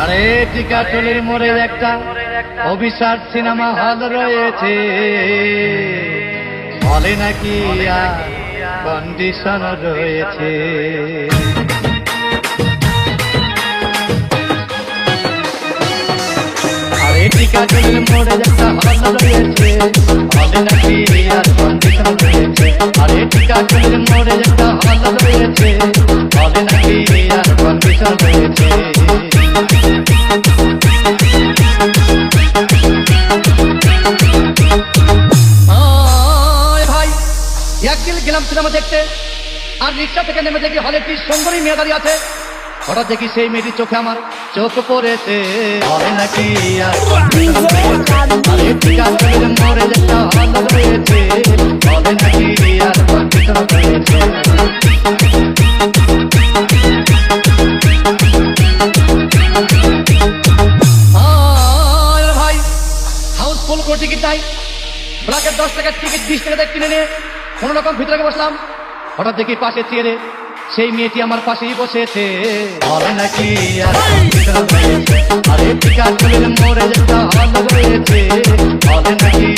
আরে টিকাটুলির মোড়ে একটা অভিশাপ সিনেমা হল রয়েছে, হলে নাকি কন্ডিশন রয়েছে। আরে টিকাটুলির মোড়ে একটা হল রয়েছে, হলে নাকি কন্ডিশন রয়েছে। আরে টিকাটুলির মোড়ে একটা হল রয়েছে, হলে নাকি কন্ডিশন রয়েছে। গেলাম সিনেমা দেখতে, আর রিক্সা থেকে নেমে দেখি হলে একটি সুন্দরী মেয়ে দাঁড়িয়ে আছে। হঠাৎ দেখি সেই মেয়েটির চোখে আমার চোখ পড়েছে, হলে নাকি মরে যেতে হল রয়েছে, হলে নাকি ভাই হাউসফুল করে টিকিট নাই, ব্ল্যাকের 10 টাকার টিকিট 20 টাকা কিনে নিয়ে কোনো রকম ভিতরে বসলাম। হঠাৎ দেখি পাশে চেয়ারে সেই মেয়েটি আমার পাশেই বসেছে, হলে নাকি আরে টিকাটুলির মোড়ে যেতে হল রয়েছে, হলে নাকি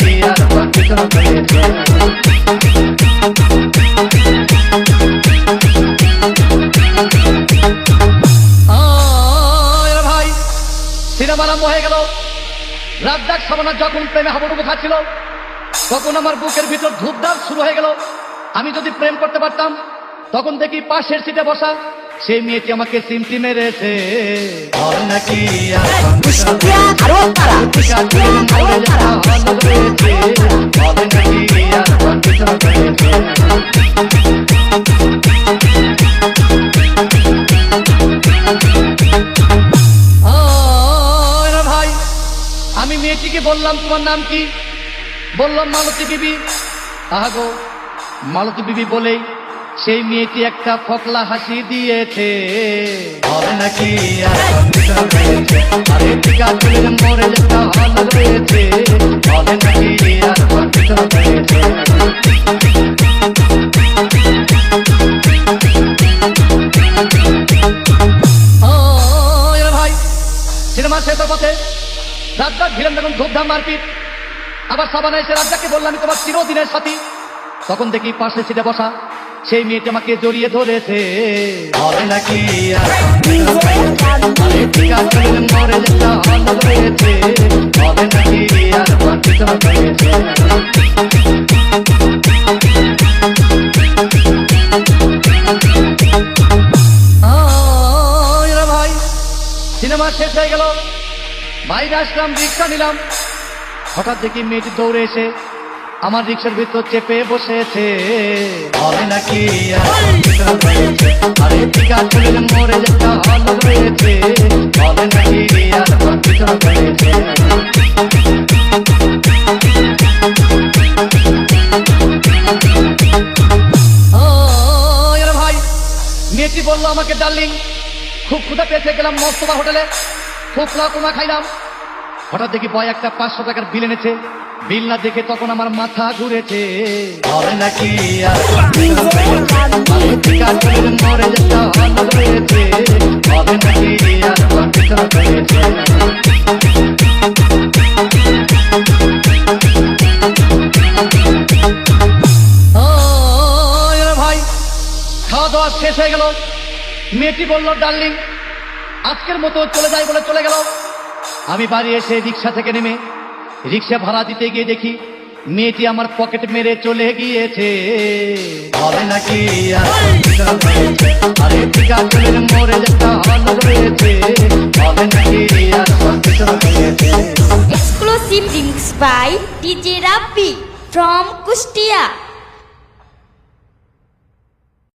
ভাই সিনেমা আরম্ভ হয়ে গেল। রাজ্জাক সাবানা যখন প্রেমে হাবুডুবু খাচ্ছিল, তখন আমার বুকের ভিতর ধূপধাপ শুরু হয়ে গেল। আমি যদি প্রেম করতে পারতাম, তখন দেখি পাশের সিটে বসা সেই মেয়েটি আমাকে সিমটি মেরেছে, হল নাকি ভাই আমি মেয়েটিকে বললাম, তোমার নাম কি? বললাম মালতী বিবি। আহাগো মালতী বিবি বলেই সেই মেয়েটি একটা ফকলা হাসি দিয়েছে, হলে নাকি আরে টিকাটুলির মোড়ে যেতে হল রয়েছে, হলে নাকি ভাই সিনেমা শেষের পথে রাজ্জাক ভিলেন যখন ধূপধাম মারপিট, আবার সাবানা এসে রাজ্জাককে বললাম আমি তোমার চিরদিনের সাথী। তখন দেখি পাশে সিটে বসা সেই মেয়েটি আমাকে জড়িয়ে ধরেছে, হলে নাকি মরে যেতে হল রয়েছে, হলে নাকি ভাই সিনেমা শেষ হয়ে গেল, বাইরে আসলাম, রিক্সা নিলাম। হঠাৎ দেখি মেয়েটি দৌড়ে এসে আমার রিক্সার ভিতর চেপে বসেছে, হলে নাকি আরে টিকাটুলির মোড়ে যেতে হল রয়েছে, হলে নাকি ভাই মেয়েটি বললো আমাকে ডার্লিং খুব ক্ষুধা পেয়েছে, গেলাম মস্তফা হোটেলে খুব লাকুমা খাইলাম। হঠাৎ দেখি বয় একটা 500 টাকার বিল এনেছে, বিল না দেখে তখন আমার মাথা ঘুরেছে, হলে নাকি মরে যেতে হল রয়েছে, হলে নাকি ভাই খাওয়া দাওয়া শেষ হয়ে গেল। মেয়েটি বলল ডার্লিং আজকের মতো চলে যাই বলে চলে গেল। আমি বাড়ি এসে রিক্সা থেকে নেমে রিক্সা ভাড়া দিতে গিয়ে দেখি মেয়েটি আমার পকেট মেরে চলে গিয়েছে, হলে নাকি আরে টিকাটুলির মোড়ে যেতে হল রয়েছে, হলে নাকি Exclusive links by DJ Rabbi from Kustia.